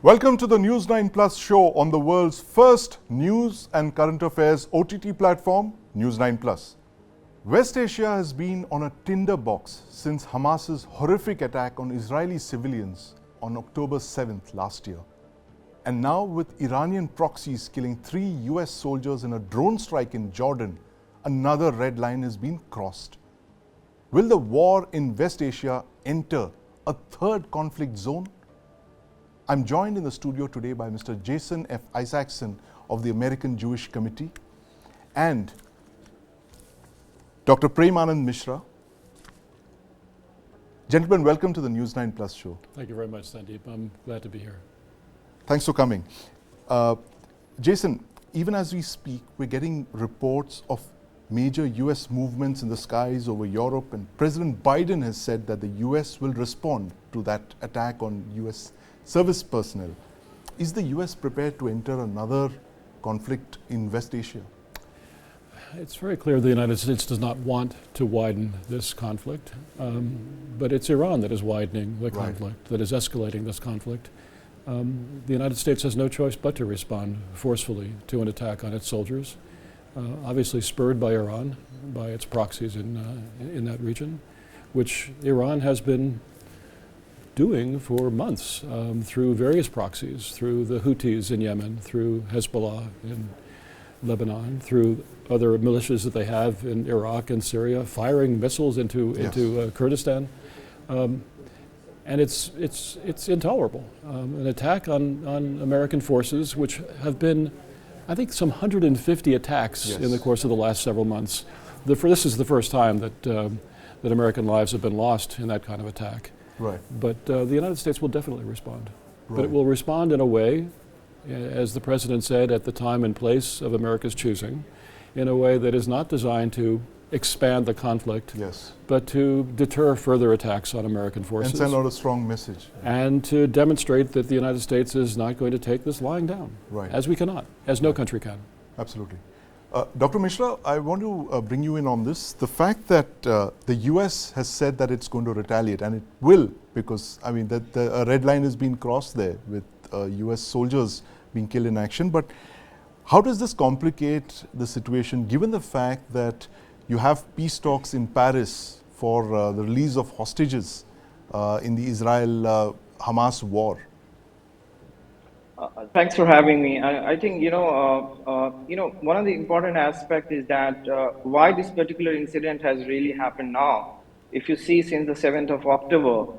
Welcome to the News9 Plus Show on the world's first news and current affairs OTT platform, News9 Plus. West Asia has been on a tinderbox since Hamas's horrific attack on Israeli civilians on October 7th last year. And now with Iranian proxies killing 3 US soldiers in a drone strike in Jordan, another red line has been crossed. Will the war in West Asia enter a third conflict zone? I'm joined in the studio today by Mr. Jason F. Isaacson of the American Jewish Committee and Dr. Premanand Mishra. Gentlemen, welcome to the News9 Plus Show. Thank you very much, Sandeep. I'm glad to be here. Thanks for coming. Jason, even as we speak, we're getting reports of major US movements in the skies over Europe, and President Biden has said that the US will respond to that attack on US service personnel. Is the US prepared to enter another conflict in West Asia? It's very clear the United States does not want to widen this conflict, but it's Iran that is widening the conflict, that is escalating this conflict. The United States has no choice but to respond forcefully to an attack on its soldiers, obviously spurred by Iran, by its proxies in that region, which Iran has been doing for months through various proxies, through the Houthis in Yemen, through Hezbollah in Lebanon, through other militias that they have in Iraq and Syria, firing missiles into Kurdistan. And it's intolerable. An attack on American forces, which have been, I think, some 150 attacks in the course of the last several months. This is the first time that American lives have been lost in that kind of attack. Right. But the United States will definitely respond. But it will respond in a way, as the President said, at the time and place of America's choosing, in a way that is not designed to expand the conflict, but to deter further attacks on American forces. And send out a strong message. And to demonstrate that the United States is not going to take this lying down, as we cannot, as no country can. Absolutely. Dr. Mishra, I want to bring you in on this. The fact that the US has said that it's going to retaliate, and it will, because I mean that a red line has been crossed there with US soldiers being killed in action. But how does this complicate the situation, given the fact that you have peace talks in Paris for the release of hostages in the Israel-Hamas war? Thanks for having me. I think one of the important aspects is that why this particular incident has really happened now. If you see since the 7th of October,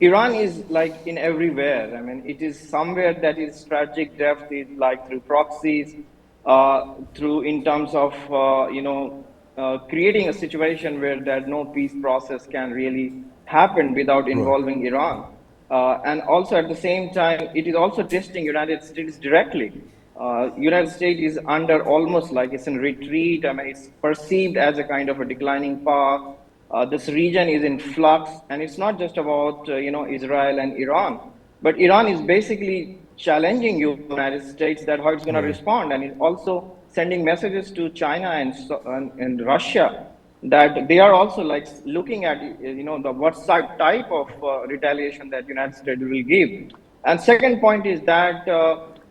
Iran is like in everywhere. I mean, it is somewhere that is strategic depth, is like through proxies, through in terms of creating a situation where that no peace process can really happen without involving Iran. And also at the same time, it is also testing United States directly. United States is under almost like it's in retreat. I mean, it's perceived as a kind of a declining power. This region is in flux, and it's not just about Israel and Iran, but Iran is basically challenging United States that how it's going to respond, and it's also sending messages to China and Russia that they are also like looking at what type of retaliation that United States will give. And second point is that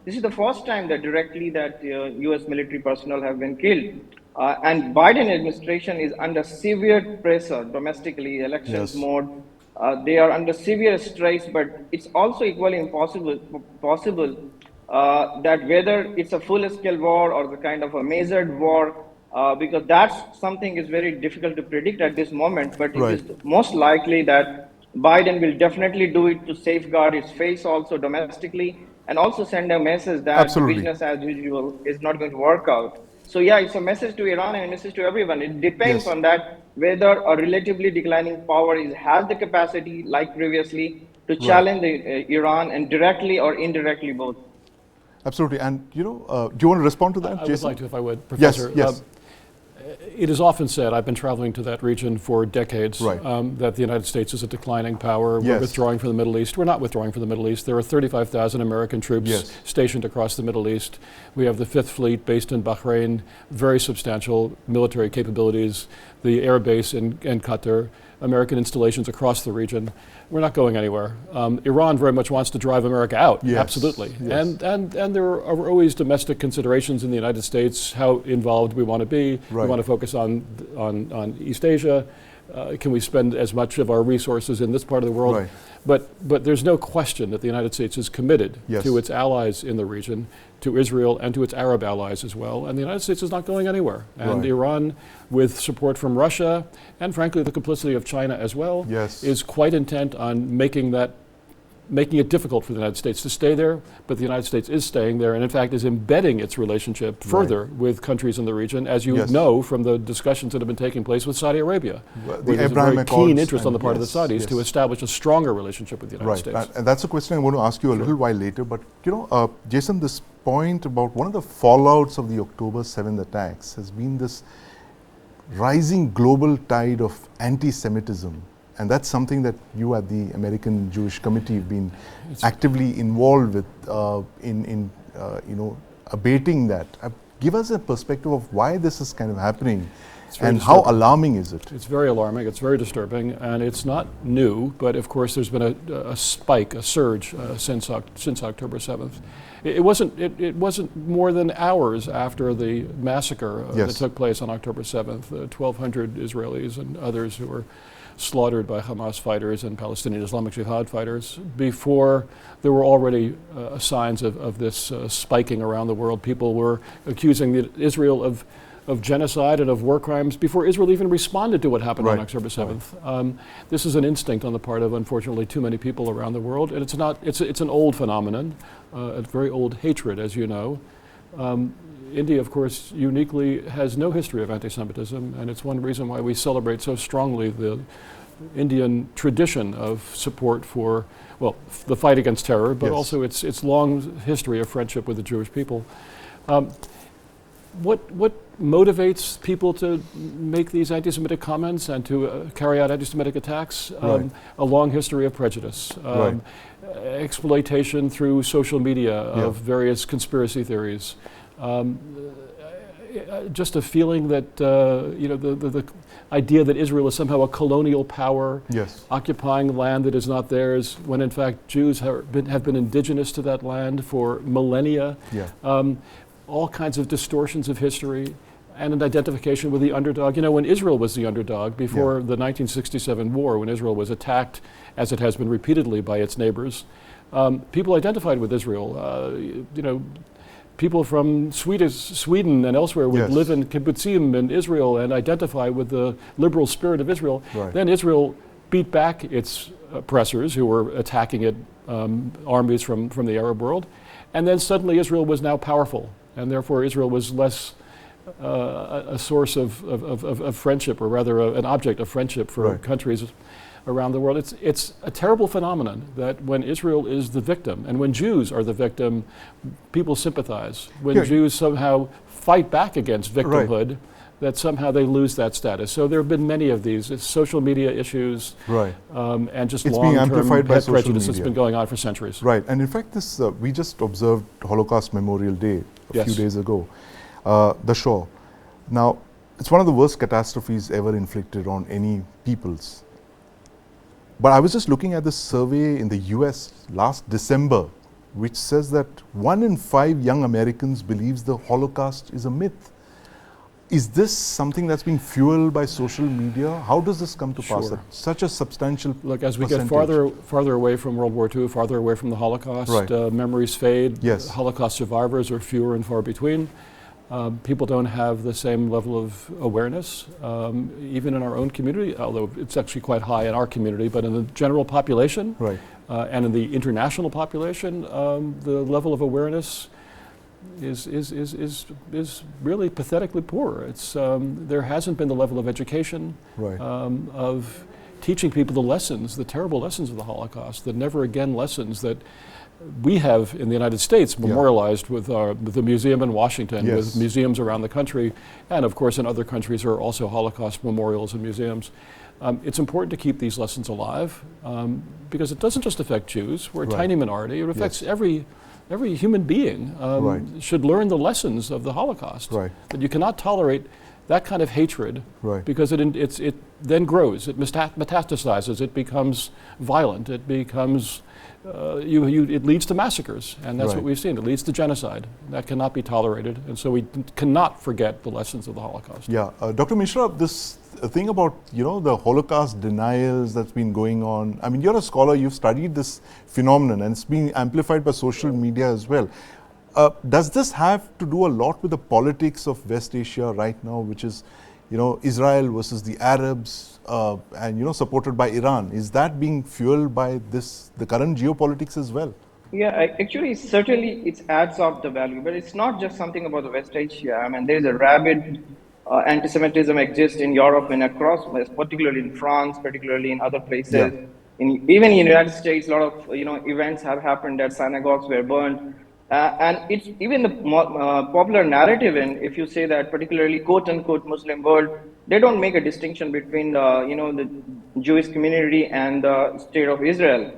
this is the first time that directly that US military personnel have been killed. And Biden administration is under severe pressure domestically, elections mode. They are under severe stress, but it's also equally impossible that whether it's a full-scale war or the kind of a measured war, because that's something is very difficult to predict at this moment, but it is most likely that Biden will definitely do it to safeguard its face also domestically, and also send a message that business as usual is not going to work out. So yeah, it's a message to Iran and a message to everyone. It depends on that whether a relatively declining power has the capacity, like previously, to challenge Iran, and directly or indirectly both. Absolutely. And do you want to respond to that, Jason? I would like to, if I would, Professor. Yes. It is often said, I've been traveling to that region for decades, that the United States is a declining power. We're withdrawing from the Middle East. We're not withdrawing from the Middle East. There are 35,000 American troops stationed across the Middle East. We have the 5th Fleet based in Bahrain, very substantial military capabilities, the air base in Qatar. American installations across the region. We're not going anywhere. Iran very much wants to drive America out, yes. absolutely. Yes. And there are always domestic considerations in the United States, how involved we want to be. Right. We want to focus on East Asia. Can we spend as much of our resources in this part of the world? Right. But there's no question that the United States is committed yes. to its allies in the region, to Israel and to its Arab allies as well. And the United States is not going anywhere. And right. Iran, with support from Russia, and frankly the complicity of China as well, yes. is quite intent on making it difficult for the United States to stay there, but the United States is staying there and in fact is embedding its relationship further right. with countries in the region, as you yes. know from the discussions that have been taking place with Saudi Arabia. Well, where there's a very keen interest on the part yes, of the Saudis yes. to establish a stronger relationship with the United right. States. And that's a question I want to ask you a little while later, but Jason, this point about one of the fallouts of the October 7th attacks has been this rising global tide of anti-Semitism. And that's something that you at the American Jewish Committee have been actively involved with in abating that. Give us a perspective of why this is kind of happening and how alarming is it? It's very alarming, it's very disturbing, and it's not new, but of course there's been a spike, a surge since October 7th. It wasn't more than hours after the massacre yes. that took place on October 7th, 1,200 Israelis and others who were slaughtered by Hamas fighters and Palestinian Islamic Jihad fighters, before there were already signs of this spiking around the world. People were accusing Israel of genocide and of war crimes before Israel even responded to what happened right. on October 7th. Right. This is an instinct on the part of, unfortunately, too many people around the world, and it's an old phenomenon, a very old hatred, as you know. India, of course, uniquely has no history of anti-Semitism, and it's one reason why we celebrate so strongly the Indian tradition of support for, well, the fight against terror, but yes. also its long history of friendship with the Jewish people. What motivates people to make these anti-Semitic comments and to carry out anti-Semitic attacks? Right. A long history of prejudice, right. exploitation through social media of various conspiracy theories, just a feeling that the idea that Israel is somehow a colonial power, yes. occupying land that is not theirs, when in fact Jews have been indigenous to that land for millennia. Yeah. All kinds of distortions of history, and an identification with the underdog. You know, when Israel was the underdog before the 1967 war, when Israel was attacked, as it has been repeatedly by its neighbors, people identified with Israel. People from Sweden and elsewhere would live in kibbutzim in Israel and identify with the liberal spirit of Israel. Right. Then Israel beat back its oppressors who were attacking it, armies from the Arab world, and then suddenly Israel was now powerful, and therefore Israel was less a source of friendship, or rather an object of friendship for countries around the world. It's a terrible phenomenon that when Israel is the victim, and when Jews are the victim, people sympathize. When Jews somehow fight back against victimhood, that somehow they lose that status. So there have been many of these. It's social media issues, and just long-term pet prejudice that's been going on for centuries. Right, and in fact, this we just observed Holocaust Memorial Day a few days ago, the Shoah. Now, it's one of the worst catastrophes ever inflicted on any peoples. But I was just looking at this survey in the US last December, which says that 1 in 5 young Americans believes the Holocaust is a myth. Is this something that's being fueled by social media? How does this come to pass? Such a substantial Look, as we get farther away from World War II, farther away from the Holocaust, memories fade. Holocaust survivors are fewer and far between. People don't have the same level of awareness, even in our own community, although it's actually quite high in our community, but in the general population and in the international population, the level of awareness is really pathetically poor. It's there hasn't been the level of education, of teaching people the lessons, the terrible lessons of the Holocaust, the never again lessons that we have in the United States memorialized with the museum in Washington, with museums around the country, and of course in other countries there are also Holocaust memorials and museums. It's important to keep these lessons alive because it doesn't just affect Jews. We're a tiny minority. It affects every human being should learn the lessons of the Holocaust. That you cannot tolerate that kind of hatred, Right. because it then grows, it metastasizes, it becomes violent, it becomes, it leads to massacres, and that's Right. what we've seen. It leads to genocide. That cannot be tolerated, and so we cannot forget the lessons of the Holocaust. Yeah, Dr. Mishra, this thing about the Holocaust denials that's been going on. I mean, you're a scholar. You've studied this phenomenon, and it's being amplified by social media as well. Does this have to do a lot with the politics of West Asia right now, which is, Israel versus the Arabs, and supported by Iran? Is that being fueled by the current geopolitics as well? Yeah, actually, certainly it adds up the value, but it's not just something about the West Asia. I mean, there is a rabid anti-Semitism exists in Europe and across, particularly in France, particularly in other places. Yeah. Even in the United States, a lot of events have happened that synagogues were burned. And it's even the popular narrative, and if you say that particularly quote unquote Muslim world, they don't make a distinction between the Jewish community and the state of Israel.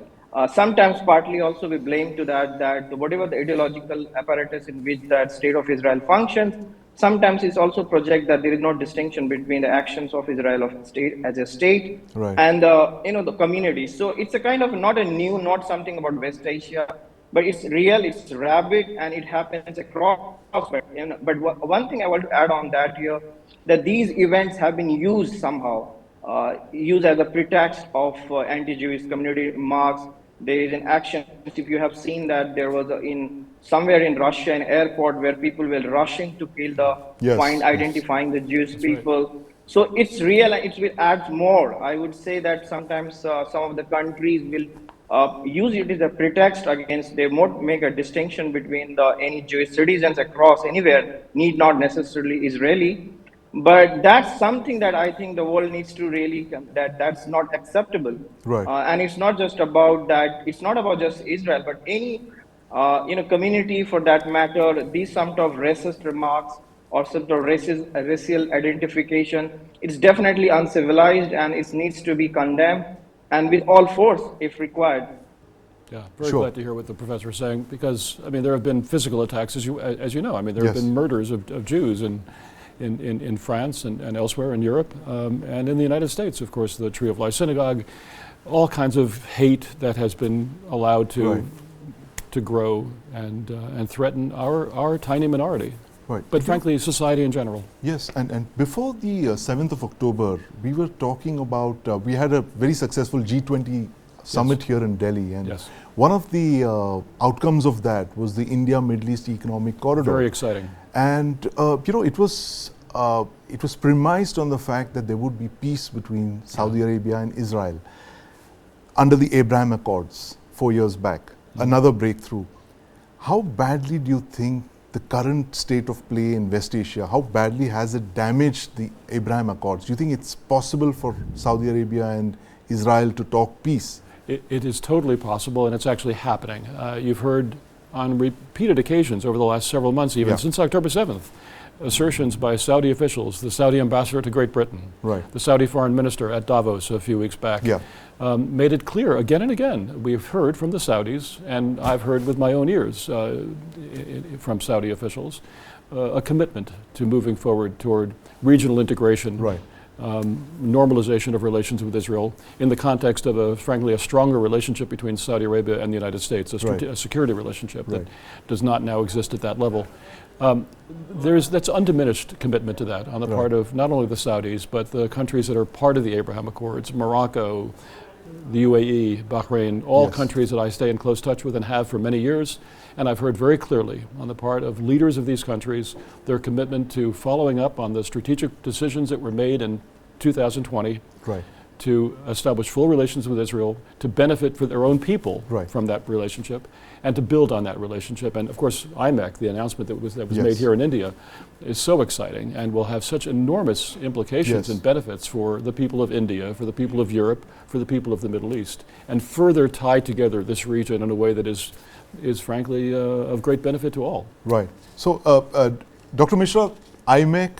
Sometimes partly also we blame to that whatever the ideological apparatus in which that state of Israel functions, sometimes it's also project that there is no distinction between the actions of Israel of state as a state Right. and the community. So it's a kind of not something about West Asia, but it's real, it's rabid, and it happens across. But one thing I want to add on that here, that these events have been used somehow, used as a pretext of anti-Jewish community remarks. There is an action. If you have seen that there was somewhere in Russia an airport where people were rushing to kill identifying the Jewish people. Right. So it's real, and it will add more. I would say that sometimes some of the countries will use it as a pretext against. They won't make a distinction between any Jewish citizens across anywhere, need not necessarily Israeli. But that's something that I think the world needs to really, that's not acceptable. Right. And it's not just about that, it's not about just Israel, but any community for that matter. These sort of racist remarks or sort of racial identification, it's definitely uncivilized, and it needs to be condemned, and with all force if required. Yeah, very Sure. glad to hear what the professor is saying, because I mean there have been physical attacks, as you know. I mean there have Yes. been murders of Jews in France and elsewhere in Europe, and in the United States, of course, the Tree of Life Synagogue, all kinds of hate that has been allowed to Right. to grow and threaten our tiny minority. Right. But frankly, society in general. Yes, and before the 7th of October, we were talking about, we had a very successful G20 summit here in Delhi, and Yes. one of the outcomes of that was the India-Middle East Economic Corridor. Very exciting. And it was premised on the fact that there would be peace between Saudi Arabia and Israel under the Abraham Accords 4 years back. Another breakthrough. How badly do you think the current state of play in West Asia, how badly has it damaged the Abraham Accords? Do you think it's possible for Saudi Arabia and Israel to talk peace? It is totally possible, and it's actually happening. You've heard on repeated occasions over the last several months, even since October 7th, assertions by Saudi officials, the Saudi ambassador to Great Britain, Right. the Saudi foreign minister at Davos a few weeks back, made it clear again and again. We've heard from the Saudis, and I've heard with my own ears from Saudi officials, a commitment to moving forward toward regional integration, Right. normalization of relations with Israel in the context of, frankly, a stronger relationship between Saudi Arabia and the United States, a security relationship that does not now exist at that level. That's undiminished commitment to that on the part of not only the Saudis, but the countries that are part of the Abraham Accords, Morocco, the UAE, Bahrain, all countries that I stay in close touch with and have for many years. And I've heard very clearly on the part of leaders of these countries their commitment to following up on the strategic decisions that were made in 2020 to establish full relations with Israel, to benefit for their own people from that relationship, and to build on that relationship. And of course, IMEC, the announcement that was made here in India, is so exciting and will have such enormous implications and benefits for the people of India, for the people of Europe, for the people of the Middle East, and further tie together this region in a way that is frankly of great benefit to all. Right. So, Dr. Mishra, IMEC,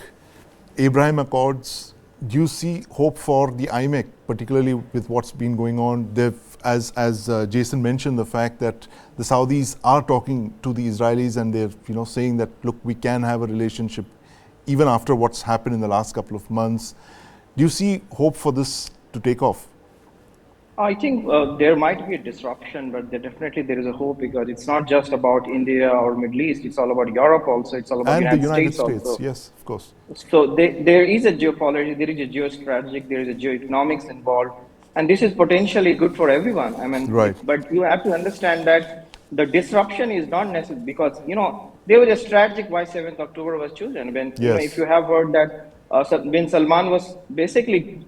Abraham Accords, do you see hope for the IMEC, particularly with what's been going on? As Jason mentioned, the fact that the Saudis are talking to the Israelis and they're saying that, look, we can have a relationship even after what's happened in the last couple of months. Do you see hope for this to take off? I think there might be a disruption, but definitely there is a hope, because it's not just about India or Middle East. It's all about Europe also. It's all about And the United United States States, also. yes, of course. So there is a geopolitics, there is a geostrategic, there is a geoeconomics involved, and this is potentially good for everyone. I mean, Right. but you have to understand that the disruption is not necessary, because there was a strategic why 7th October was chosen. When if you have heard that when Salman was basically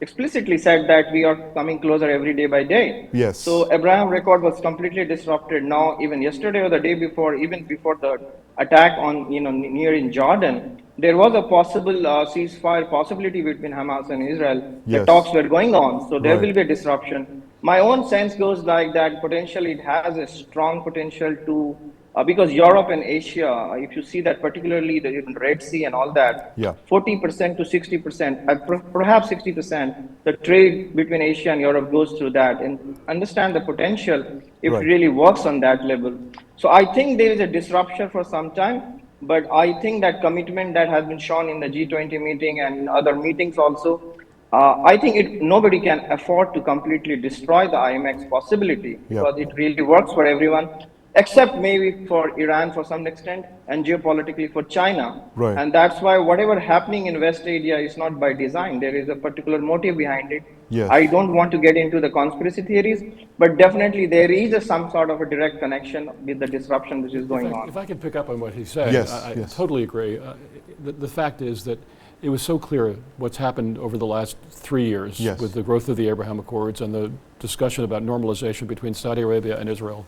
explicitly said that we are coming closer every day by day. Yes. So Abraham Accord was completely disrupted. Now, even yesterday or the day before, even before the attack on near in Jordan, there was a possible ceasefire possibility between Hamas and Israel. Yes. The talks were going on, so there Right. will be a disruption. My own sense goes like that. Potentially, it has a strong potential to. Because Europe and Asia, if you see that, particularly the Red Sea and all that, Yeah. 40% to 60%, perhaps 60%, the trade between Asia and Europe goes through that. And understand the potential if Right. it really works on that level. So I think there is a disruption for some time, but I think that commitment that has been shown in the G20 meeting and in other meetings also, I think nobody can afford to completely destroy the IMX possibility, because it really works for everyone, except maybe for Iran for some extent, and geopolitically for China. Right. And that's why whatever happening in West Asia is not by design. There is a particular motive behind it. Yes. I don't want to get into the conspiracy theories, but definitely there is some sort of a direct connection with the disruption which is going on. If I can pick up on what he said, Yes, I yes. totally agree. The fact is that it was so clear what's happened over the last 3 years Yes. with the growth of the Abraham Accords and the discussion about normalization between Saudi Arabia and Israel,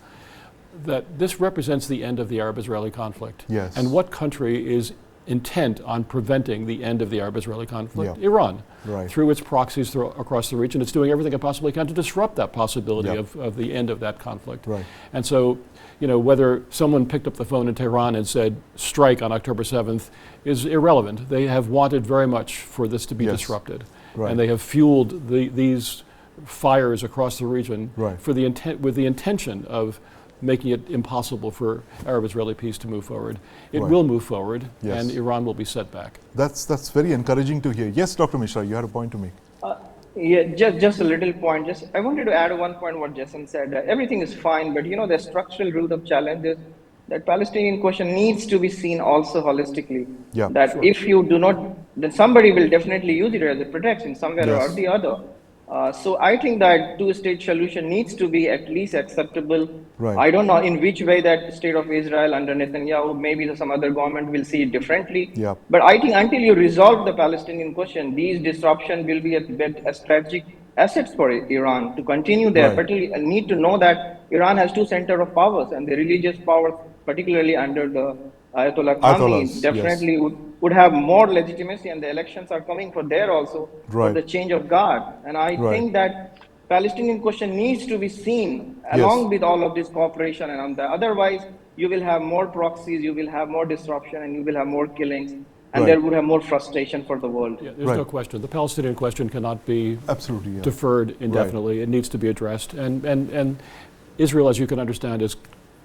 that this represents the end of the Arab-Israeli conflict. Yes. And what country is intent on preventing the end of the Arab-Israeli conflict? Yeah. Iran. Right. Through its proxies across the region, it's doing everything it possibly can to disrupt that possibility Yeah. of the end of that conflict. Right. And so, whether someone picked up the phone in Tehran and said strike on October 7th is irrelevant. They have wanted very much for this to be Yes. disrupted. Right. And they have fueled these fires across the region Right. for with the intention of making it impossible for Arab-Israeli peace to move forward. It Right. will move forward, Yes. and Iran will be set back. That's very encouraging to hear. Yes, Dr. Mishra, you had a point to make. Yeah, just a little point. I wanted to add one point what Jason said. Everything is fine, but the structural root of challenge is that Palestinian question needs to be seen also holistically. Yeah, that sure. if you do not, then somebody will definitely use it as a protection somewhere Yes. or the other. So I think that two-state solution needs to be at least acceptable. Right. I don't know in which way that state of Israel under Netanyahu, maybe some other government will see it differently. Yeah. But I think until you resolve the Palestinian question, these disruptions will be a strategic assets for Iran to continue there. Right. But you need to know that Iran has two centers of powers, and the religious powers, particularly under the Ayatollah Khamenei, Ayatollahs, definitely would have more legitimacy, and the elections are coming for there also Right. for the change of guard. And I Right. think that Palestinian question needs to be seen along with all of this cooperation, and otherwise you will have more proxies, you will have more disruption, and you will have more killings, and Right. there would have more frustration for the world. Yeah, there's Right. no question. The Palestinian question cannot be Absolutely, yeah. deferred indefinitely. It needs to be addressed. And Israel, as you can understand, is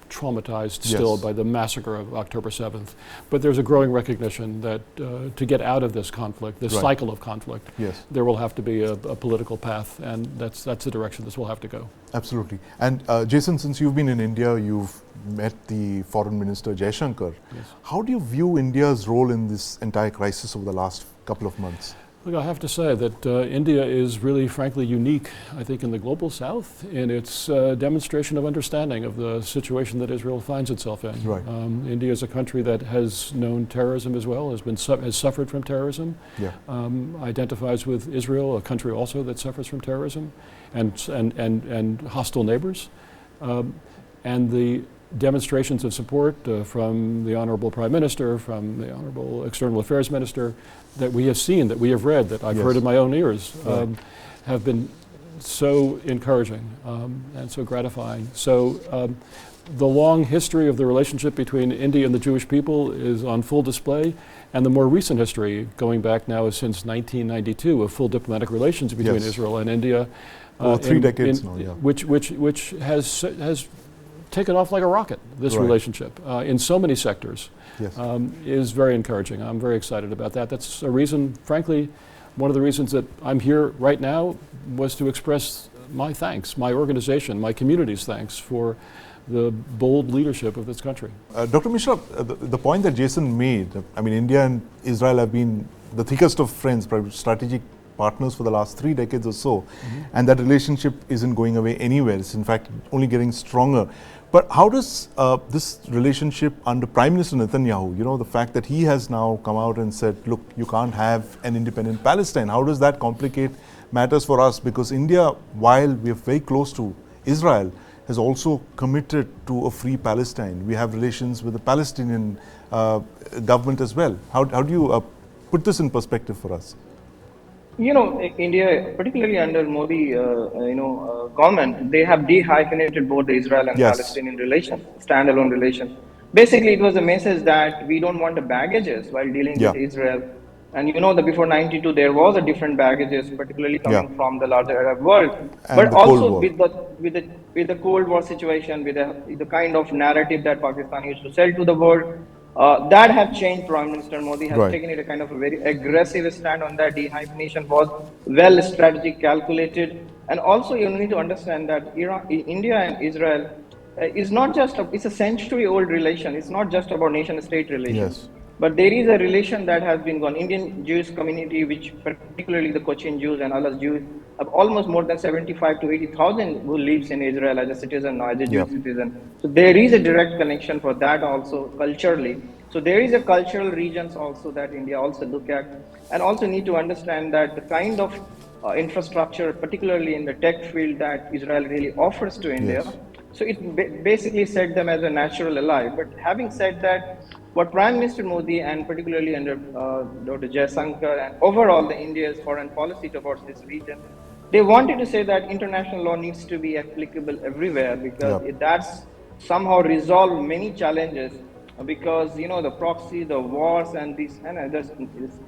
traumatized still Yes. by the massacre of October 7th. But there's a growing recognition that to get out of this conflict, this Right. cycle of conflict, Yes. there will have to be a political path, and that's the direction this will have to go. Absolutely. And Jason, since you've been in India, you've met the Foreign Minister Jaishankar. Yes. How do you view India's role in this entire crisis over the last couple of months? Look, I have to say that India is really, frankly, unique, I think, in the global south in its demonstration of understanding of the situation that Israel finds itself in. Right. India is a country that has known terrorism as well, has suffered from terrorism, Yeah. identifies with Israel, a country also that suffers from terrorism, and hostile neighbors. And the demonstrations of support from the Honorable Prime Minister, from the Honorable External Affairs Minister, that we have seen, that we have read, that I've Yes. heard in my own ears, Right. have been so encouraging and so gratifying. So the long history of the relationship between India and the Jewish people is on full display, and the more recent history, going back now since 1992, of full diplomatic relations between Yes. Israel and India. Over 3 decades now, yeah. Which has taken off like a rocket, this relationship, in so many sectors, is very encouraging. I'm very excited about that. That's a reason, frankly, one of the reasons that I'm here right now was to express my thanks, my organization, my community's thanks for the bold leadership of this country. Dr. Mishra, the point that Jason made, I mean, India and Israel have been the thickest of friends, strategic partners for the last 3 decades or so, and that relationship isn't going away anywhere. It's in fact only getting stronger. But how does this relationship under Prime Minister Netanyahu, you know, the fact that he has now come out and said, look, you can't have an independent Palestine, how does that complicate matters for us? Because India, while we are very close to Israel, has also committed to a free Palestine. We have relations with the Palestinian government as well. How do you put this in perspective for us? You know, India, particularly under Modi, government, they have dehyphenated both the Israel and Palestinian relations, standalone relations. Basically, it was a message that we don't want the baggages while dealing with Israel. And you know that before '92, there was a different baggages, particularly coming from the larger Arab world, and but also with the Cold War situation, with the kind of narrative that Pakistan used to sell to the world. That have changed. Prime Minister Modi has taken it a kind of a very aggressive stand on that. Dehyphenation was well strategic, calculated, and also you need to understand that India and Israel is not just it's a century-old relation. It's not just about nation-state relations, but there is a relation that has been gone. Indian Jewish community, which particularly the Cochin Jews and other Jews, have almost more than 75 to 80,000 who lives in Israel as a citizen now, as a Jewish citizen. So there is a direct connection for that also culturally. So there is a cultural regions also that India also look at, and also need to understand that the kind of infrastructure, particularly in the tech field, that Israel really offers to India. So it basically set them as a natural ally. But having said that, what Prime Minister Modi and particularly under Dr. Jaishankar and overall the India's foreign policy towards this region, they wanted to say that international law needs to be applicable everywhere, because that's somehow resolve many challenges. Because you know the proxy, the wars, and this and others,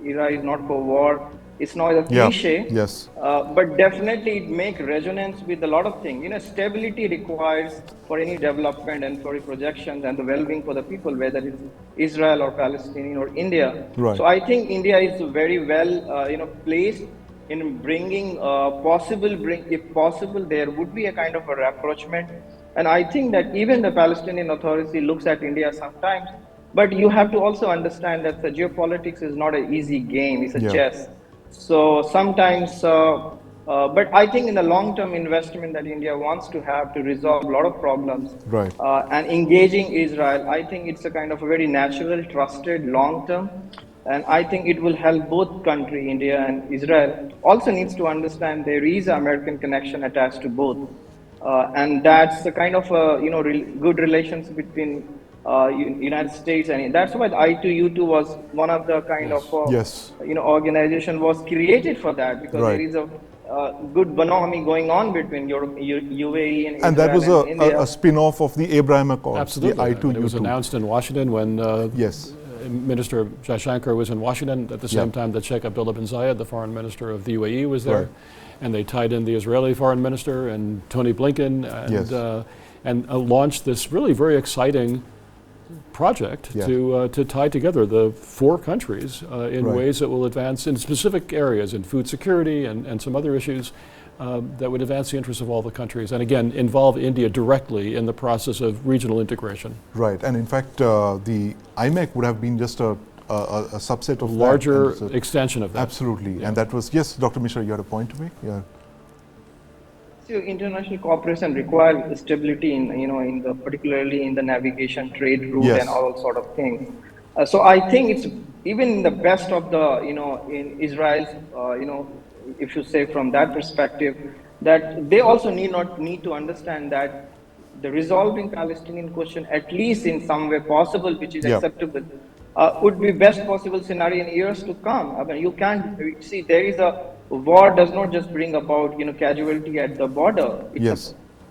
Iraq is not for war. It's not a cliche, but definitely it makes resonance with a lot of things. You know, stability requires for any development and for projections and the well-being for the people, whether it's Israel or Palestinian or India. So I think India is very well, placed in bringing if possible, there would be a kind of a rapprochement. And I think that even the Palestinian Authority looks at India sometimes, but you have to also understand that the geopolitics is not an easy game, it's a chess. So sometimes, but I think in the long-term investment that India wants to have to resolve a lot of problems, and engaging Israel, I think it's a kind of a very natural, trusted, long-term. And I think it will help both countries, India and Israel. Also needs to understand there is an American connection attached to both. And that's the kind of good relations between United States, and that's why the I2U2 was one of the kind of organization was created for that, because there is a good bonhomie going on between Europe, UAE and Israel, and that was India. A spin-off of the Abraham Accords. Absolutely, the I2U2. It was announced in Washington when Minister Jaishankar was in Washington at the same time that Sheikh Abdullah bin Zayed, the foreign minister of the UAE, was there. And they tied in the Israeli foreign minister and Tony Blinken and launched this really very exciting project to tie together the 4 countries in ways that will advance in specific areas, in food security and some other issues that would advance the interests of all the countries, and again involve India directly in the process of regional integration. Right, and in fact the IMEC would have been just a subset of larger extension of that. Absolutely, and that was, Dr. Mishra, you had a point to make? So international cooperation requires stability in particularly in the navigation, trade route, and all sort of things. So I think it's even in the best of the in Israel's if you say from that perspective, that they also need to understand that the resolving Palestinian question, at least in some way possible, which is acceptable, would be best possible scenario in years to come. I mean, you can't see there is a war does not just bring about casualty at the border.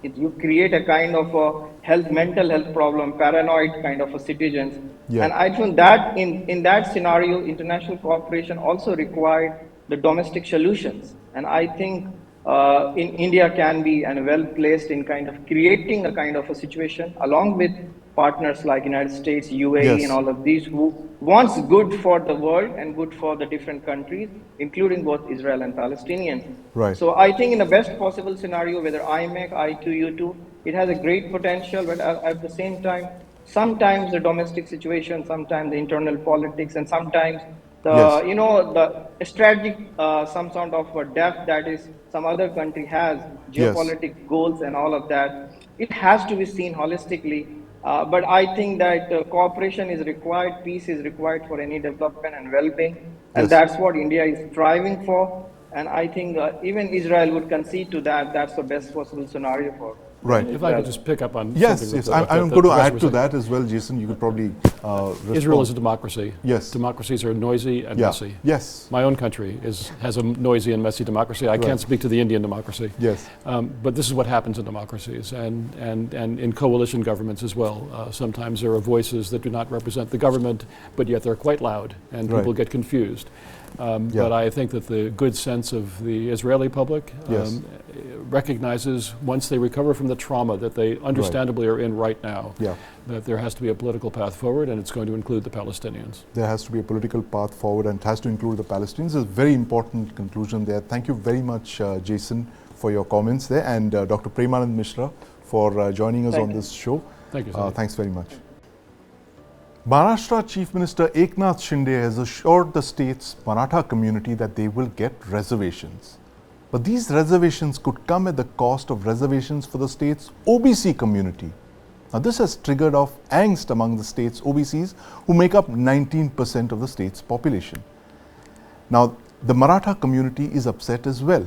You create a kind of a mental health problem, paranoid kind of a citizens, and I think that in that scenario, international cooperation also required the domestic solutions. And I think in India can be and well placed in kind of creating a kind of a situation along with partners like United States, UAE, and Yes. all of these who wants good for the world and good for the different countries, including both Israel and Palestinians. Right. So I think in the best possible scenario, whether I make I2U2, it has a great potential, but at the same time, sometimes the domestic situation, sometimes the internal politics, and sometimes Yes. the strategic some sort of a depth that is some other country has, Yes. geopolitics goals and all of that, it has to be seen holistically. But I think that cooperation is required, peace is required for any development and well-being, and Yes. that's what India is striving for. And I think even Israel would concede to that. That's the best possible scenario for Right. If I could Israel. just pick up on Yes, something yes. that, I'm that going to Professor add was to saying. that as well, Jason. You could probably respond. Israel is a democracy. Yes. Democracies are noisy and Yeah. messy. Yes. My own country has a noisy and messy democracy. I can't speak to the Indian democracy. Yes. But this is what happens in democracies and in coalition governments as well. Sometimes there are voices that do not represent the government, but yet they're quite loud and people get confused. But I think that the good sense of the Israeli public Yes. recognizes once they recover from the trauma that they understandably are in right now, Yeah. that there has to be a political path forward, and it's going to include the Palestinians. There has to be a political path forward and it has to include the Palestinians. It's a very important conclusion there. Thank you very much, Jason, for your comments there, and Dr. Premanand Mishra for joining us on this show. Thank you, Sandeep. Thanks very much. Maharashtra Chief Minister Eknath Shinde has assured the state's Maratha community that they will get reservations. But these reservations could come at the cost of reservations for the state's OBC community. Now, this has triggered off angst among the state's OBCs, who make up 19% of the state's population. Now, the Maratha community is upset as well.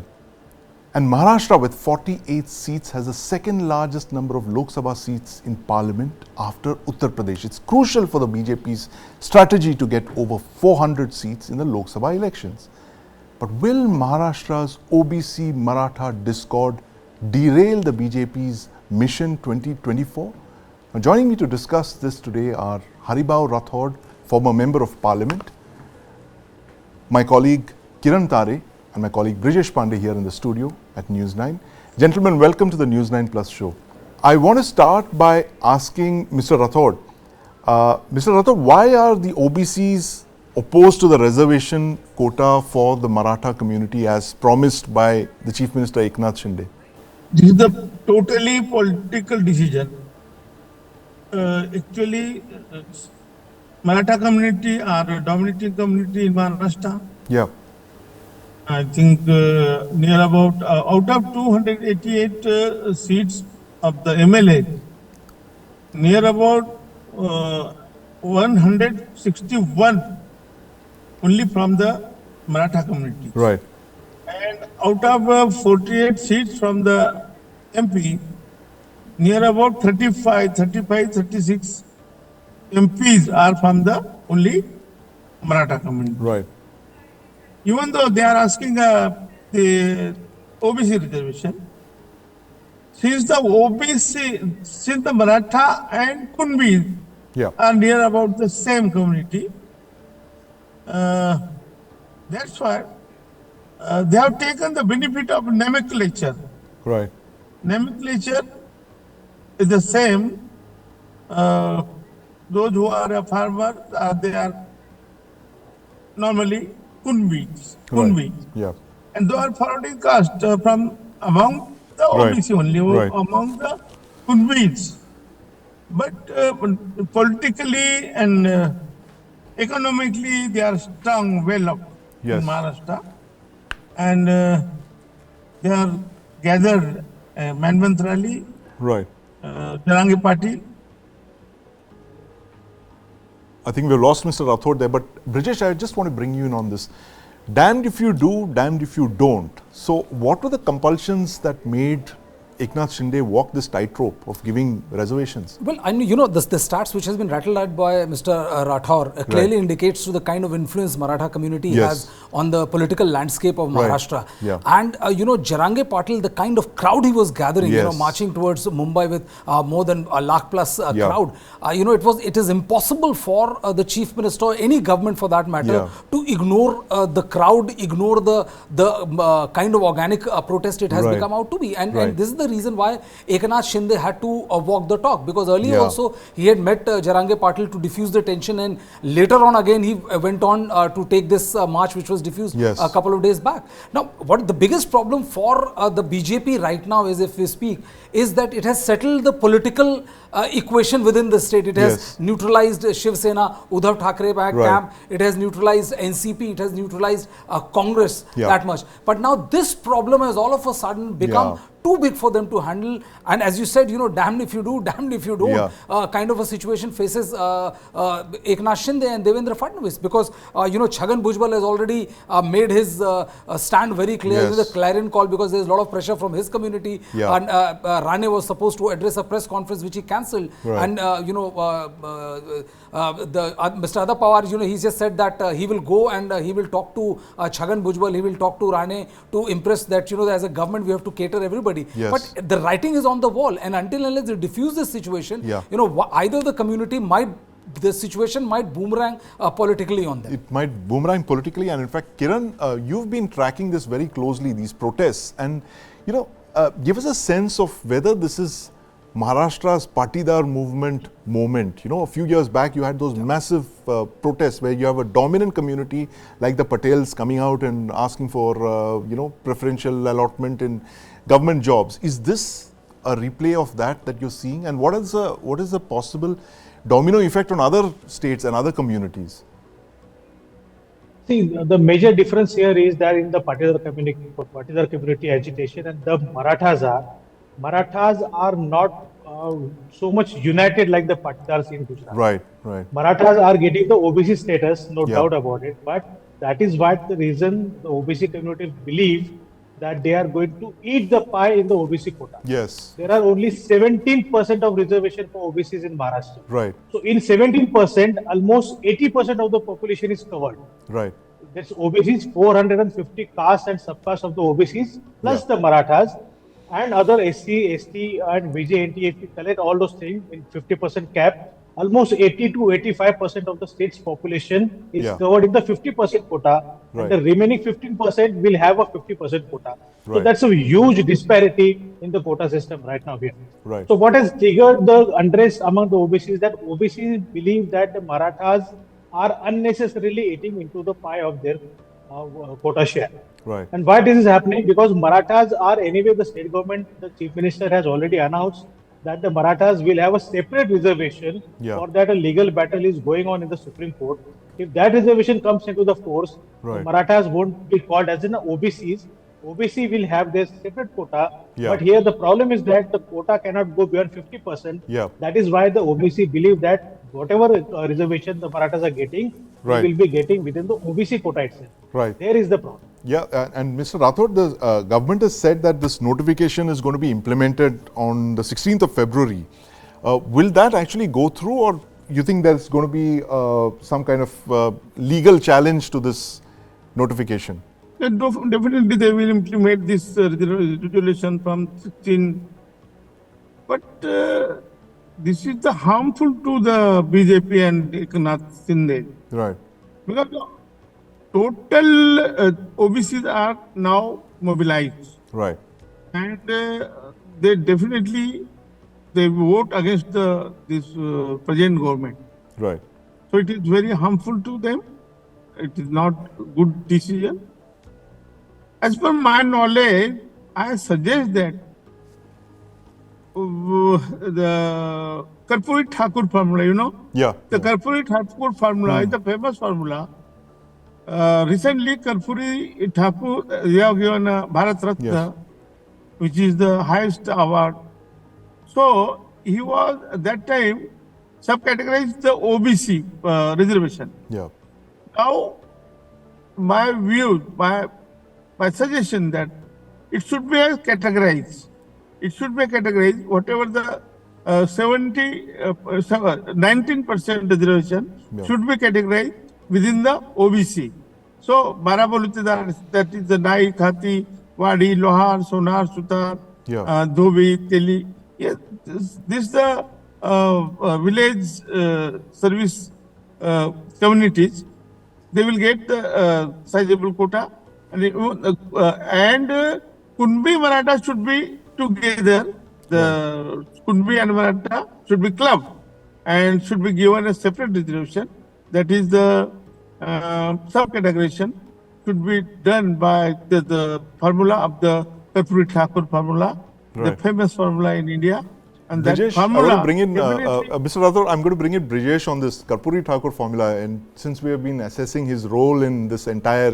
And Maharashtra, with 48 seats, has the second largest number of Lok Sabha seats in parliament after Uttar Pradesh. It's crucial for the BJP's strategy to get over 400 seats in the Lok Sabha elections. But will Maharashtra's OBC Maratha discord derail the BJP's Mission 2024? Now, joining me to discuss this today are Haribao Rathod, former member of parliament, my colleague Kiran Tare, and my colleague Brijesh Pandey here in the studio at News 9. Gentlemen, welcome to the News 9 Plus show. I want to start by asking Mr. Rathod. Mr. Rathod, why are the OBCs opposed to the reservation quota for the Maratha community as promised by the Chief Minister Eknath Shinde? This is a totally political decision. Actually, Maratha community are a dominating community in Maharashtra. Yeah. I think near about out of 288 seats of the MLA, near about 161 only from the Maratha community. Right. And out of 48 seats from the MP, near about 36 MPs are from the only Maratha community. Right. Even though they are asking the OBC reservation, since the Maratha and Kunbi are near about the same community, that's why they have taken the benefit of nomenclature. Right. Nomenclature is the same. Those who are a farmer, they are normally Kunbi. Right. Yeah. And they are forwarding caste from among the OBC only, among the Kunbis. But politically and economically, they are strong, well up in Maharashtra. And they are gathered Manvant Rally, Jarangi Party. I think we've lost Mr. Rathod there, but Brijesh, I just want to bring you in on this. Damned if you do, damned if you don't. So what were the compulsions that made Eknath Shinde walk this tightrope of giving reservations? Well, I mean, the stats which has been rattled out by Mr. Rathore clearly indicates to the kind of influence Maratha community has on the political landscape of Maharashtra. And, Jarange Patil, the kind of crowd he was gathering, marching towards Mumbai with more than a lakh plus crowd, it is impossible for the Chief Minister or any government for that matter to ignore the crowd, ignore the kind of organic protest it has become out to be. And this is the reason why Eknath Shinde had to walk the talk, because earlier also he had met Jarange Patil to diffuse the tension, and later on again he went on to take this march which was diffused a couple of days back. Now, what the biggest problem for the BJP right now is, if we speak, is that it has settled the political equation within the state. It has neutralized Shiv Sena, Uddhav Thackeray camp, it has neutralized NCP, it has neutralized Congress that much. But now this problem has all of a sudden become too big for them to handle, and as you said, damned if you do, damned if you don't, kind of a situation faces Eknath Shinde and Devendra Fadnavis, because Chhagan Bhujbal has already made his stand very clear with a clarion call, because there is a lot of pressure from his community, and Rane was supposed to address a press conference which he cancelled, and Mr. Adar Pawar, he's just said that he will go and he will talk to Chhagan Bhujbal, he will talk to Rane to impress that as a government we have to cater everybody. But the writing is on the wall, and until unless they diffuse this situation, either the situation might boomerang politically on them. It might boomerang politically, and in fact, Kiran, you've been tracking this very closely, these protests, and give us a sense of whether this is Maharashtra's Patidar movement moment. A few years back you had those massive protests where you have a dominant community like the Patels coming out and asking for preferential allotment in government jobs. Is this a replay of that you're seeing, and what is the possible domino effect on other states and other communities? See, the major difference here is that in the Patidar community agitation and the Marathas are not so much united like the Patidars in Gujarat. Right. Marathas are getting the OBC status, no doubt about it, but that is what the reason the OBC community believe that they are going to eat the pie in the OBC quota. Yes. There are only 17% of reservation for OBCs in Maharashtra. Right. So in 17%, almost 80% of the population is covered. Right. That's OBCs, 450 castes and subcastes of the OBCs, plus the Marathas and other SC, ST and VJNT. If you collect all those things in 50% cap, almost 80 to 85% of the state's population is covered in the 50% quota, and the remaining 15% will have a 50% quota. So that's a huge disparity in the quota system right now here. Right. So what has triggered the unrest among the OBCs is that OBCs believe that the Marathas are unnecessarily eating into the pie of their quota share. Right. And why this is happening? Because Marathas are anyway, the state government, the chief minister has already announced that the Marathas will have a separate reservation. For that a legal battle is going on in the Supreme Court. If that reservation comes into the force, the Marathas won't be called as in OBCs. OBC will have their separate quota, but here the problem is that the quota cannot go beyond 50%. That is why the OBC believe that whatever reservation the Marathas are getting, they will be getting within the OBC quota itself. Right. There is the problem. And Mr. Rathore, the government has said that this notification is going to be implemented on the 16th of February. Will that actually go through, or you think there's going to be some kind of legal challenge to this notification? Definitely they will implement this resolution from 16. But this is the harmful to the BJP and Eknath Shinde. Right. Because total OBCs are now mobilized. Right. And they definitely vote against this present government. Right. So it is very harmful to them. It is not a good decision. As per my knowledge, I suggest that the Karpuri Thakur formula, the Karpuri Thakur formula is the famous formula. Recently, Karpuri Thakur, they have given Bharat Ratna, which is the highest award. So, he was at that time subcategorized the OBC reservation. Now, my view, my suggestion that it should be categorized. it should be categorized, whatever the 19% reservation should be categorized within the OBC. So, Barabolutidar, that is the Nai, Khati, Wadi, Lohar, Sonar, Sutar, Dhobi, Teli. Yes, this the village service communities. They will get the sizable quota, and Kunbi Maratha should be together. The Kunbi and Maratha should be clubbed and should be given a separate reservation. That is the sub-categorization should be done by the formula of the Karpuri Thakur formula, the famous formula in India. And Brijesh, that formula, I want to bring in, Mr. Rathod, I'm going to bring in Brijesh on this Karpuri Thakur formula, and since we have been assessing his role in this entire,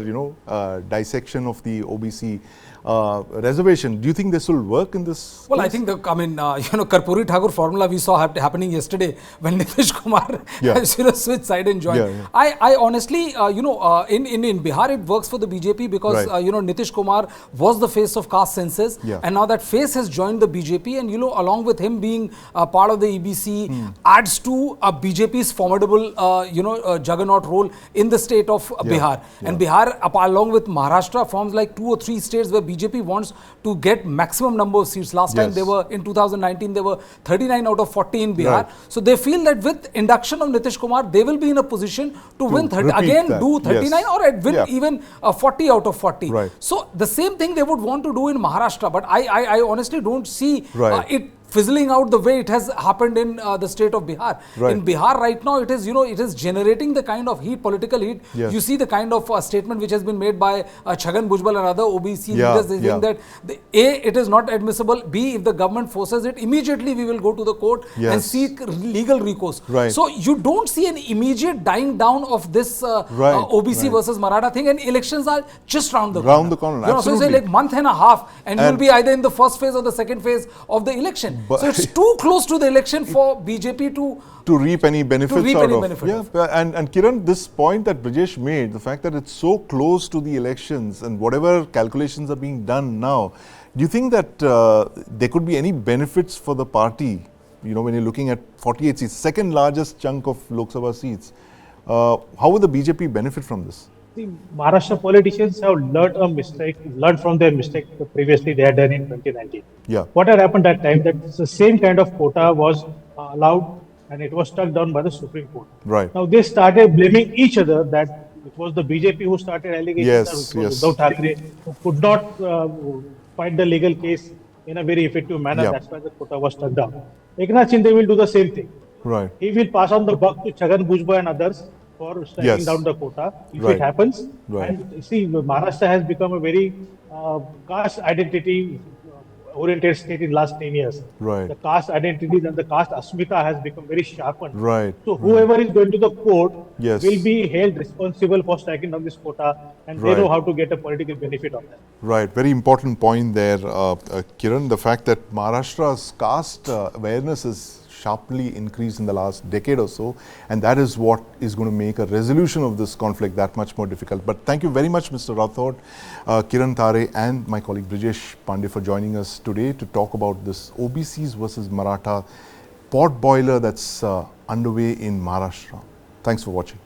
dissection of the OBC reservation, do you think this will work in this Well, case? I think Karpuri Thakur formula we saw happening yesterday when Nitish Kumar switched side and joined. I honestly, in Bihar it works for the BJP because, Nitish Kumar was the face of caste census, and now that face has joined the BJP, and, along with him being part of the EBC adds to BJP's formidable, juggernaut role in the state of Bihar. And Bihar, along with Maharashtra, forms like 2 or 3 states where BJP wants to get maximum number of seats. Last time they were, in 2019, they were 39 out of 40 in Bihar. So they feel that with induction of Nitish Kumar, they will be in a position to win 30, again do 39 or win even 40 out of 40. So the same thing they would want to do in Maharashtra, but I honestly don't see it fizzling out the way it has happened in the state of Bihar. In Bihar right now, it is, it is generating the kind of heat, political heat. You see the kind of statement which has been made by Chhagan Bhujbal and other OBC leaders. They saying that it is not admissible. B, if the government forces it, immediately we will go to the court and seek legal recourse. So you don't see an immediate dying down of this OBC versus Maratha thing, and elections are just round the corner. So it's like month and a half, and you will be either in the first phase or the second phase of the election. So it's too close to the election for BJP to reap any benefits out of. And Kiran, this point that Brijesh made, the fact that it's so close to the elections and whatever calculations are being done now, do you think that there could be any benefits for the party, when you're looking at 48 seats, second largest chunk of Lok Sabha seats? How would the BJP benefit from this? The Maharashtra politicians have learned from their mistake previously they had done in 2019. What had happened that time, that the same kind of quota was allowed and it was struck down by the Supreme Court. Now they started blaming each other that it was the BJP who started allegations that Uddhav Thackeray who could not fight the legal case in a very effective manner. That's why the quota was struck down. Eknath Shinde will do the same thing. He will pass on the buck to Chhagan Bhujbal and others for striking down the quota if it happens. And see, Maharashtra has become a very caste identity oriented state in last 10 years. The caste identities and the caste asmita has become very sharpened. So whoever is going to the court will be held responsible for striking down this quota, and they know how to get a political benefit of that. Very important point there, Kiran. The fact that Maharashtra's caste awareness is sharply increased in the last decade or so, and that is what is going to make a resolution of this conflict that much more difficult. But thank you very much, Mr. Rathod, Kiran Thare and my colleague Brijesh Pandey for joining us today to talk about this OBCs versus Maratha pot boiler that's underway in Maharashtra. Thanks for watching.